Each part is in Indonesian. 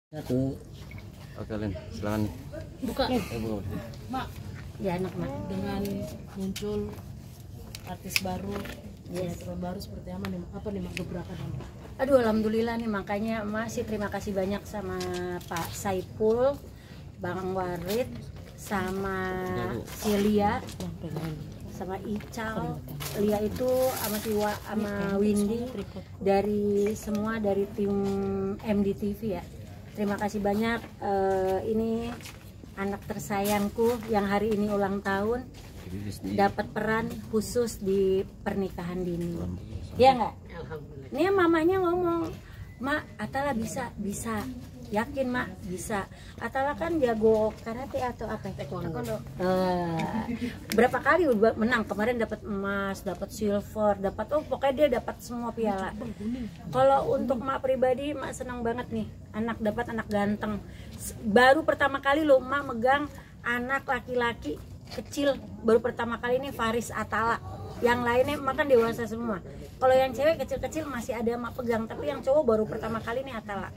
Satu. Oke, Lin, silakan nih. Buka. Buka. Mak, Ya anak mak. dengan muncul artis baru, sinetron baru seperti apa nih, Mak? Apa nih Mak gebrakan Mak? Aduh, alhamdulillah nih, makanya masih terima kasih banyak sama Pak Saipul, Bang Warid, sama Celia, sama Ical. Lia itu sama Siwa, sama Windy, dari semua dari tim MDTV ya. Terima kasih banyak. Ini anak tersayangku yang hari ini ulang tahun dapat peran khusus di pernikahan dini. Ya nggak? Ini mamanya ngomong, Mak, Atala bisa. Yakin Mak bisa. Atala kan jago karate atau apa? Taekwondo. Berapa kali udah menang, kemarin dapat emas, dapat silver, dapat pokoknya dia dapat semua piala. Kalau untuk Mak pribadi, Mak senang banget nih, dapat anak ganteng. Baru pertama kali loh Mak megang anak laki-laki kecil, baru pertama kali ini Faris Atala. Yang lainnya makan dewasa semua. Kalau yang cewek kecil-kecil masih ada Mak pegang, tapi yang cowok baru pertama kali ini Atala.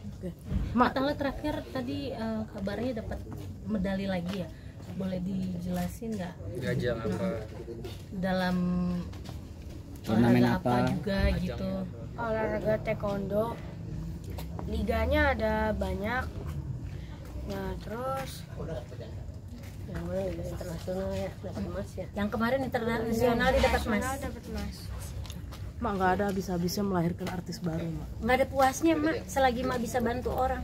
Atala terakhir tadi kabarnya dapat medali lagi ya. Boleh dijelasin nggak? Ajang apa? Dalam Turnamen olahraga apa? apa juga gitu. Olahraga taekwondo, liganya ada banyak. Nah terus yang mana internasional ya, dapat emas ya. Yang kemarin internasional dia dapat emas. Dapat emas. Mak nggak ada habis-habisnya melahirkan artis baru Mak. Nggak ada puasnya Mak selagi Mak bisa bantu orang.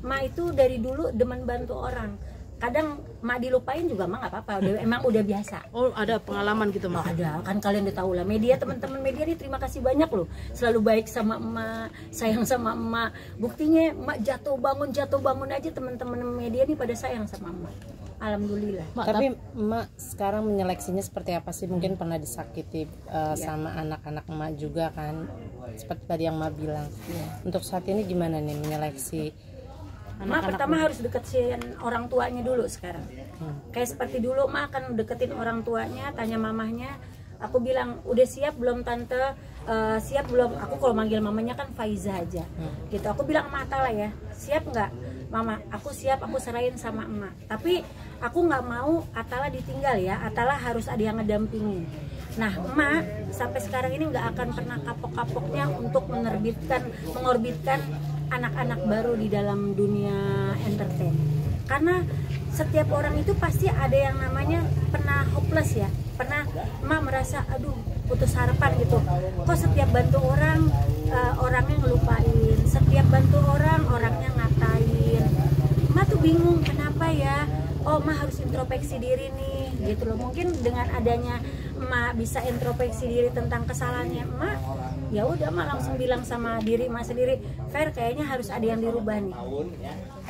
Mak itu dari dulu demen bantu orang. Kadang Mak dilupain juga Mak nggak apa-apa, emang udah biasa. Oh ada pengalaman gitu Mak? Ada, kan kalian udah tahu lah, media, teman-teman media ini terima kasih banyak loh, selalu baik sama emak, sayang sama emak. Buktinya emak jatuh bangun aja teman-teman media ini pada sayang sama emak. Alhamdulillah. Tapi emak sekarang menyeleksinya seperti apa sih? Mungkin pernah disakiti sama anak-anak emak juga kan, seperti tadi yang emak bilang. Untuk saat ini gimana nih menyeleksi? Emak pertama harus deketin orang tuanya dulu sekarang. Kayak seperti dulu emak akan deketin orang tuanya, tanya mamahnya. Aku bilang, udah siap belum tante? Siap belum? Aku kalau manggil mamanya kan Faiza aja. Gitu. Aku bilang sama Atala ya, siap nggak? Mama, aku siap, aku serahin sama emak. Tapi aku nggak mau Atala ditinggal ya. Atala harus ada yang ngedampingin. Nah, emak sampai sekarang ini nggak akan pernah kapok-kapoknya untuk mengorbitkan anak-anak baru di dalam dunia entertain. Karena setiap orang itu pasti ada yang namanya pernah hopeless ya. Pernah emak merasa aduh putus harapan gitu. Kok setiap bantu orang orangnya ngelupain, setiap bantu orang orangnya ngatain. Emak tuh bingung kenapa ya. Oh emak harus introspeksi diri nih gitu loh. Mungkin dengan adanya emak bisa introspeksi diri tentang kesalahannya emak, ya udah emak langsung bilang sama diri emak sendiri, Fer kayaknya harus ada yang dirubah nih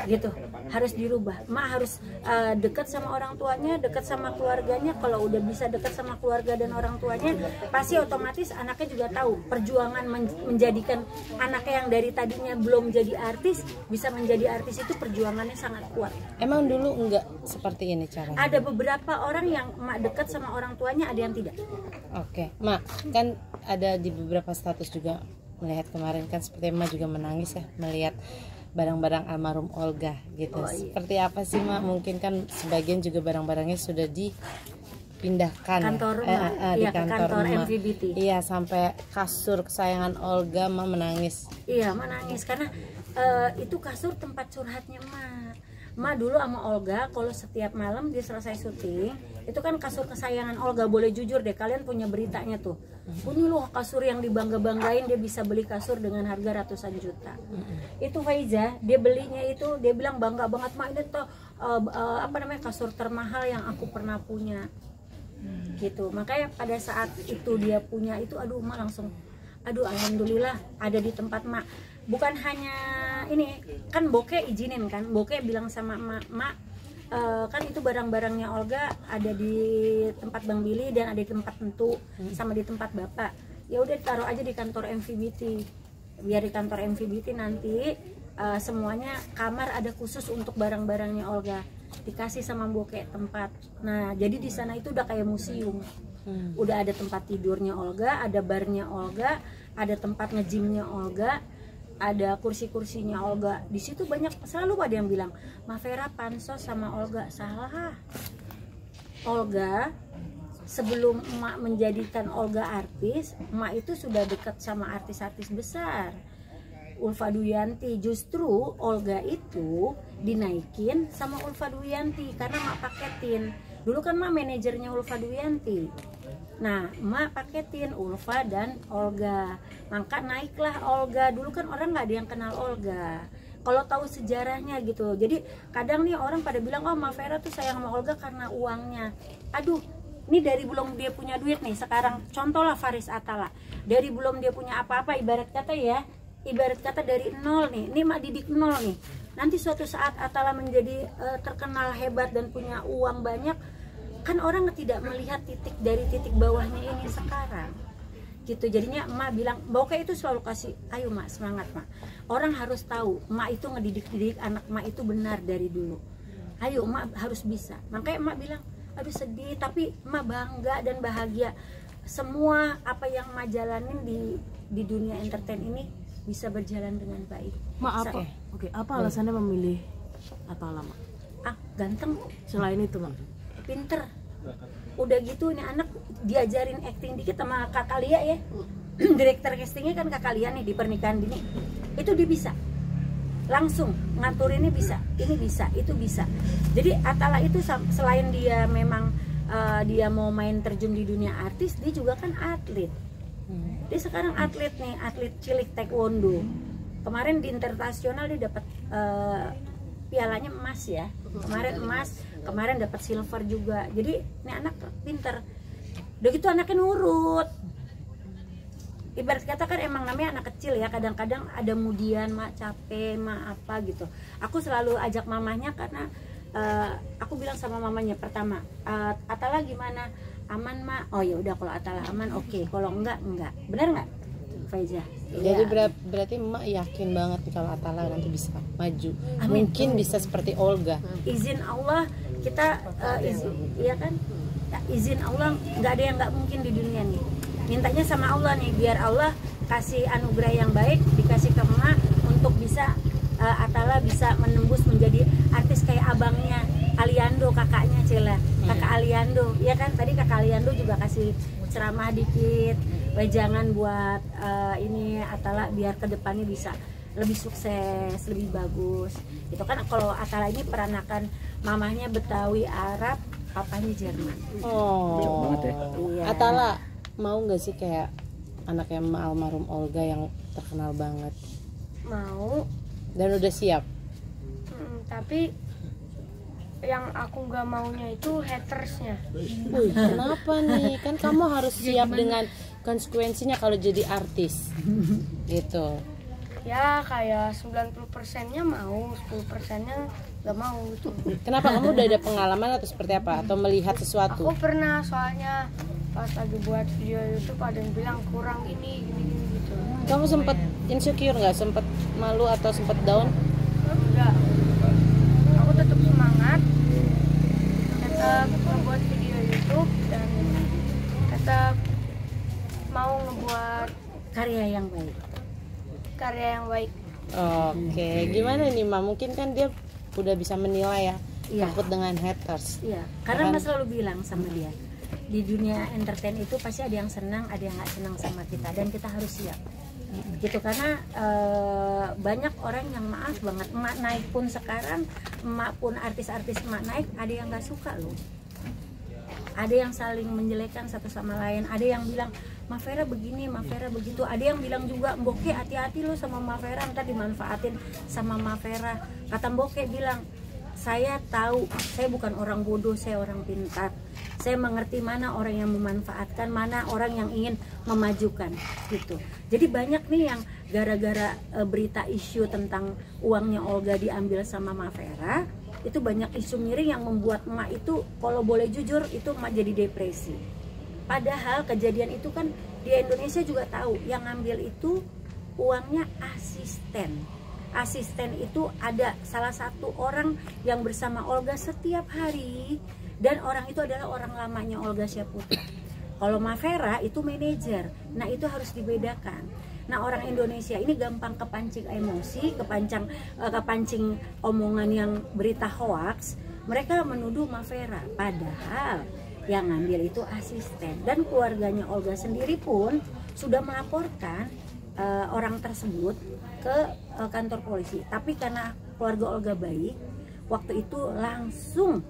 gitu, harus dirubah. Emak harus dekat sama orang tuanya, dekat sama keluarganya. Kalau udah bisa dekat sama keluarga dan orang tuanya, pasti otomatis anaknya juga tahu perjuangan menjadikan anaknya yang dari tadinya belum jadi artis bisa menjadi artis itu perjuangannya sangat kuat. Emang dulu enggak seperti ini caranya? Ada beberapa orang yang emak dekat sama orang tuanya, ada yang tidak. Oke, Mak, kan ada di beberapa status juga melihat kemarin kan seperti Mak juga menangis ya melihat barang-barang almarhum Olga gitu. Seperti apa sih Mak? Mungkin kan sebagian juga barang-barangnya sudah dipindahkan Kantor di iya, kantor kantor Mak. MVBT. Iya, sampai kasur kesayangan Olga Mak menangis. Iya, menangis karena itu kasur tempat curhatnya Mak dulu sama Olga. Kalau setiap malam dia selesai syuting, itu kan kasur kesayangan Olga. Boleh jujur deh, kalian punya beritanya tuh. Ini loh kasur yang dibangga-banggain, dia bisa beli kasur dengan harga ratusan juta. Itu Faiza, dia belinya itu, dia bilang bangga banget Mak, ini tuh kasur termahal yang aku pernah punya. Gitu. Makanya pada saat itu dia punya itu, aduh Mak langsung, aduh alhamdulillah ada di tempat Mak. Bukan hanya ini, kan Boke izinin kan, Boke bilang sama Mak, kan itu barang-barangnya Olga ada di tempat Bang Billy dan ada di tempat Tentu sama di tempat Bapak. Ya udah taruh aja di kantor MVBT. Biar di kantor MVBT nanti semuanya kamar ada khusus untuk barang-barangnya Olga. Dikasih sama Boke tempat. Nah, jadi di sana itu udah kayak museum. Udah ada tempat tidurnya Olga, ada barnya Olga, ada tempat ngejimnya Olga. ada kursi-kursinya Olga. Di situ banyak, selalu ada yang bilang Mafera pansos sama Olga. Salah. Olga, sebelum emak menjadikan Olga artis, emak itu sudah dekat sama artis-artis besar. Ulfa Duyanti, justru Olga itu dinaikin sama Ulfa Duyanti karena emak paketin. Dulu kan emak manajernya Ulfa Duyanti. Nah, emak paketin Ulfa dan Olga. Maka naiklah Olga. Dulu kan orang nggak ada yang kenal Olga. Kalau tahu sejarahnya gitu. Jadi kadang nih orang pada bilang, oh Mafera tuh sayang sama Olga karena uangnya. Aduh, ini dari belum dia punya duit nih. Sekarang contohlah Faris Atala. Dari belum dia punya apa-apa, ibarat kata dari nol nih. Ini mak didik nol nih. Nanti suatu saat Atala menjadi terkenal hebat dan punya uang banyak, kan orang tidak melihat titik dari titik bawahnya ini sekarang gitu. Jadinya emak bilang, Boke itu selalu kasih, ayo mak, semangat mak, orang harus tahu emak itu ngedidik anak emak itu benar dari dulu, ayo emak harus bisa. Makanya emak bilang, aduh sedih, tapi emak bangga dan bahagia semua apa yang emak jalanin di dunia entertain ini bisa berjalan dengan baik. Mak, apa alasannya memilih Atala, Mak? Ganteng. Selain itu, Mak? Pinter. Udah gitu nih anak diajarin acting dikit sama Kakak Lia ya. Direktur castingnya kan Kakak Lia nih di Pernikahan Dini. Itu dia bisa. Langsung ngatur ini bisa, ini bisa, itu bisa. Jadi Atala itu selain dia memang dia mau main terjun di dunia artis, dia juga kan atlet. Dia sekarang atlet nih, atlet cilik taekwondo. Kemarin di internasional dia dapat pialanya emas ya. Kemarin emas, kemarin dapat silver juga. Jadi ini anak pinter. Udah gitu anaknya nurut. Ibarat kata kan emang namanya anak kecil ya. Kadang-kadang ada mudian, mak capek, mak apa gitu. Aku selalu ajak mamanya karena aku bilang sama mamanya pertama, Atala gimana? Aman mak. Oh ya udah, kalau Atala aman oke. Kalau enggak. Benar nggak, Faiza? Jadi berarti emak yakin banget nih kalau Atala nanti bisa maju. Amin. Mungkin bisa seperti Olga. Izin Allah kita iya kan? Izin Allah nggak ada yang nggak mungkin di dunia nih. Mintanya sama Allah nih, biar Allah kasih anugerah yang baik, dikasih ke emak untuk bisa Atala bisa menembus menjadi artis kayak abangnya Aliando, kakaknya Cela, kakak Aliando, ya kan? Tadi kakak Aliando juga kasih ceramah dikit, wejangan buat ini Atala biar kedepannya bisa lebih sukses, lebih bagus. Itu kan kalau Atala ini peranakan mamahnya Betawi Arab, papanya Jerman. Oh, banget ya. Iya. Atala mau nggak sih kayak anaknya almarhum Olga yang terkenal banget? Mau. Dan udah siap? Tapi yang aku nggak maunya itu hatersnya. Wih, kenapa nih? Kan kamu harus siap dengan konsekuensinya kalau jadi artis gitu. Ya kayak 90%-nya mau, 10%-nya nggak mau gitu. Kenapa? Kamu udah ada pengalaman atau seperti apa? Atau melihat sesuatu? Aku pernah, soalnya pas lagi buat video YouTube ada yang bilang kurang gini gitu. Kamu sempet insecure nggak? Sempet malu atau sempet down? Enggak. Aku tetap semangat, tetap ngebuat video YouTube dan tetap mau ngebuat Karya yang baik. karya yang baik. Oke, gimana nih Ma? Mungkin kan dia udah bisa menilai ya, Iya. takut dengan haters. Iya, karena Kan- Mas selalu bilang sama dia, di dunia entertain itu pasti ada yang senang, ada yang nggak senang sama kita, dan kita harus siap. Gitu, karena banyak orang yang maaf banget, emak naik pun sekarang, emak pun artis-artis emak naik, ada yang nggak suka loh. Ada yang saling menjelekkan satu sama lain, ada yang bilang Mafera begini, Mafera begitu, ada yang bilang juga Mboke hati-hati lo sama Mafera, ntar dimanfaatin sama Mafera. Kata Mboke bilang, saya tahu, saya bukan orang bodoh, saya orang pintar, saya mengerti mana orang yang memanfaatkan, mana orang yang ingin memajukan gitu. Jadi banyak nih yang gara-gara berita isu tentang uangnya Olga diambil sama Mafera, itu banyak isu miring yang membuat emak itu, kalau boleh jujur, itu emak jadi depresi. Padahal kejadian itu kan di Indonesia juga tahu, yang ngambil itu uangnya asisten. Asisten itu ada salah satu orang yang bersama Olga setiap hari, dan orang itu adalah orang lamanya Olga Syaputra. Kalau Mafera itu manajer, nah itu harus dibedakan. Nah, orang Indonesia ini gampang kepancing emosi, kepancing omongan yang berita hoax. Mereka menuduh Mafera, padahal yang ngambil itu asisten. Dan keluarganya Olga sendiri pun sudah melaporkan orang tersebut ke kantor polisi. Tapi karena keluarga Olga baik, waktu itu langsung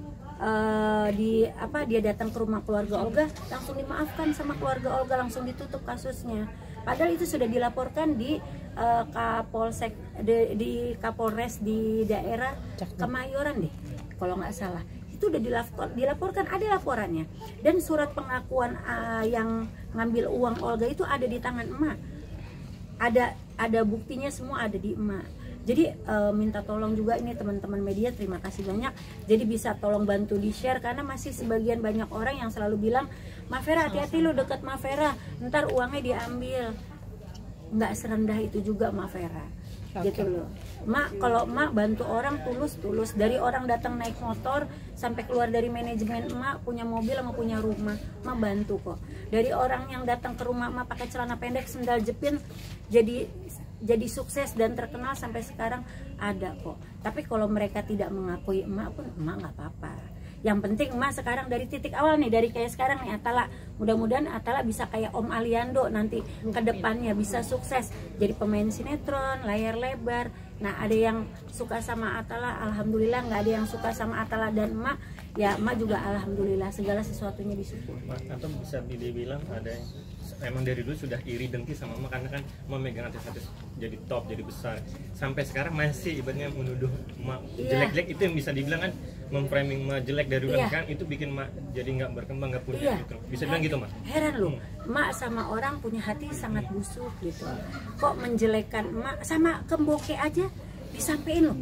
dia datang ke rumah keluarga Olga, langsung dimaafkan sama keluarga Olga, langsung ditutup kasusnya. Padahal itu sudah dilaporkan di Kapolsek di Kapolres di daerah Kemayoran deh, kalau nggak salah. Itu udah dilaporkan, ada laporannya. Dan surat pengakuan yang ngambil uang Olga itu ada di tangan emak. Ada buktinya, semua ada di emak. Jadi minta tolong juga ini teman-teman media, terima kasih banyak. Jadi bisa tolong bantu di-share, karena masih sebagian banyak orang yang selalu bilang, Mafera hati-hati lu deket Mafera, ntar uangnya diambil. Nggak serendah itu juga Mafera, gitu loh. Kalau emak bantu orang tulus, dari orang datang naik motor sampai keluar dari manajemen, emak punya mobil sama punya rumah, emak bantu kok. Dari orang yang datang ke rumah emak pakai celana pendek, sendal jepit, jadi sukses dan terkenal sampai sekarang, ada kok. Tapi kalau mereka tidak mengakui emak pun, emak nggak apa-apa. Yang penting emak sekarang dari titik awal nih, dari kayak sekarang nih Atala, mudah-mudahan Atala bisa kayak Om Aliando nanti ke depannya, bisa sukses jadi pemain sinetron, layar lebar. Nah, ada yang suka sama Atala, alhamdulillah. Nggak ada yang suka sama Atala dan emak, ya emak juga alhamdulillah, segala sesuatunya disyukur. Atau bisa dibilang ada yang emang dari dulu sudah iri dengki sama emak, karena kan emak megang artis-artis jadi top, jadi besar, sampai sekarang masih ibaratnya menuduh emak jelek-jelek. Itu yang bisa dibilang kan memframing emak jelek dari dulu kan, itu bikin emak jadi nggak berkembang, nggak punya gitu. Bisa bilang gitu emak. Heran loh, emak sama orang punya hati sangat busuk gitu. Kok menjelekkan emak, sama Kemboke aja disampein loh.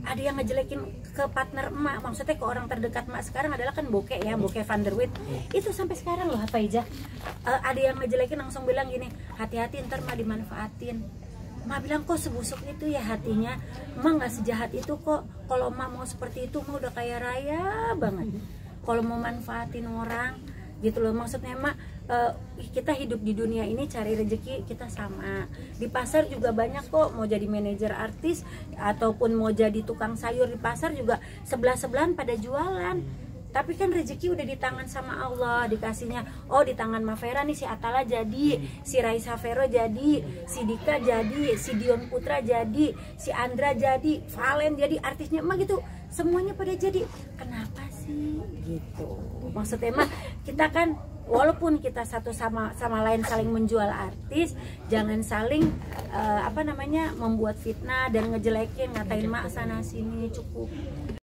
Ada yang ngejelekin ke partner emak, maksudnya ke orang terdekat emak sekarang adalah kan Boke ya, Boke van der Wit. Itu sampai sekarang loh Hafaijah. Ada yang ngejelekin langsung bilang gini, hati-hati ntar emak dimanfaatin. Emak bilang, kok sebusuk itu ya hatinya, emak nggak sejahat itu kok. Kalau emak mau seperti itu, emak udah kaya raya banget. Kalau mau manfaatin orang gitu loh, maksudnya emak, kita hidup di dunia ini cari rezeki kita sama. Di pasar juga banyak kok, mau jadi manajer artis ataupun mau jadi tukang sayur di pasar juga sebelah-sebelahan pada jualan. Tapi kan rezeki udah di tangan sama Allah, dikasihnya. Oh, di tangan Mafera nih si Atala jadi, si Raisa Vero jadi, si Dika jadi, si Dion Putra jadi, si Andra jadi, Valen jadi, artisnya emak gitu. Semuanya pada jadi. Kenapa sih gitu? Maksudnya emak, kita kan walaupun kita satu sama lain saling menjual artis, jangan saling membuat fitnah dan ngejelekin, ngatain mak sana sini, cukup.